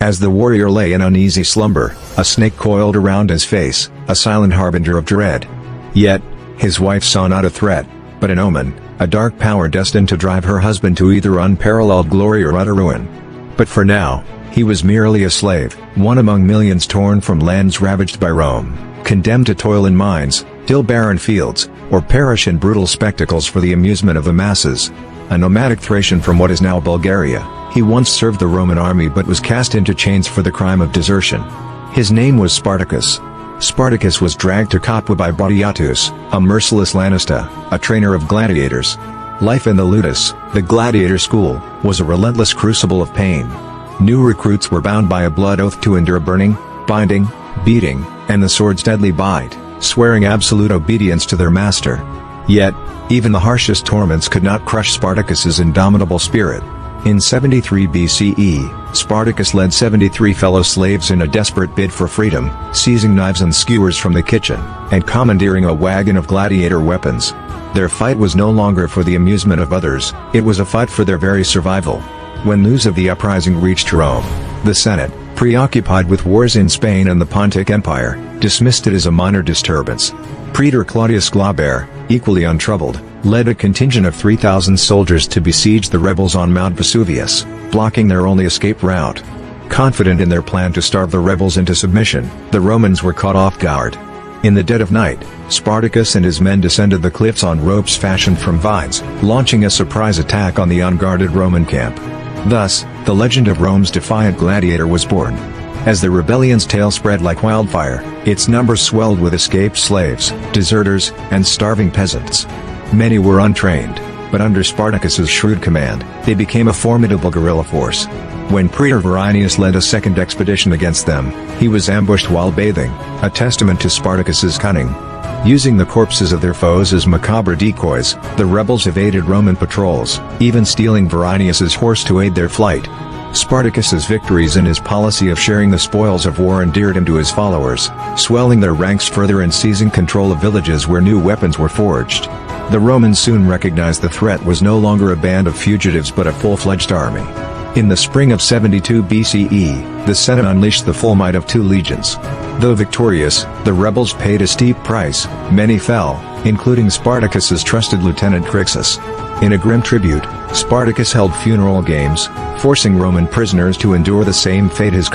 As the warrior lay in uneasy slumber, a snake coiled around his face, a silent harbinger of dread. Yet, his wife saw not a threat, but an omen, a dark power destined to drive her husband to either unparalleled glory or utter ruin. But for now, he was merely a slave, one among millions torn from lands ravaged by Rome, condemned to toil in mines, till barren fields, or perish in brutal spectacles for the amusement of the masses. A nomadic Thracian from what is now Bulgaria, he once served the Roman army but was cast into chains for the crime of desertion. His name was Spartacus. Spartacus was dragged to Capua by Batiatus, a merciless Lanista, a trainer of gladiators. Life in the ludus, the gladiator school, was a relentless crucible of pain. New recruits were bound by a blood oath to endure burning, binding, beating, and the sword's deadly bite, swearing absolute obedience to their master. Yet, even the harshest torments could not crush Spartacus's indomitable spirit. In 73 BCE, Spartacus led 73 fellow slaves in a desperate bid for freedom, seizing knives and skewers from the kitchen, and commandeering a wagon of gladiator weapons. Their fight was no longer for the amusement of others, it was a fight for their very survival. When news of the uprising reached Rome, the Senate, preoccupied with wars in Spain and the Pontic Empire, dismissed it as a minor disturbance. Praetor Claudius Glaber, equally untroubled, led a contingent of 3,000 soldiers to besiege the rebels on Mount Vesuvius, blocking their only escape route. Confident in their plan to starve the rebels into submission, the Romans were caught off guard. In the dead of night, Spartacus and his men descended the cliffs on ropes fashioned from vines, launching a surprise attack on the unguarded Roman camp. Thus, the legend of Rome's defiant gladiator was born. As the rebellion's tale spread like wildfire, its numbers swelled with escaped slaves, deserters, and starving peasants. Many were untrained, but under Spartacus's shrewd command, they became a formidable guerrilla force. When Praetor Varinius led a second expedition against them, he was ambushed while bathing, a testament to Spartacus's cunning. Using the corpses of their foes as macabre decoys, the rebels evaded Roman patrols, even stealing Varinius's horse to aid their flight. Spartacus's victories and his policy of sharing the spoils of war endeared him to his followers, swelling their ranks further and seizing control of villages where new weapons were forged. The Romans soon recognized the threat was no longer a band of fugitives but a full-fledged army. In the spring of 72 BCE, the Senate unleashed the full might of 2 legions. Though victorious, the rebels paid a steep price, many fell, including Spartacus's trusted lieutenant Crixus. In a grim tribute, Spartacus held funeral games, forcing Roman prisoners to endure the same fate his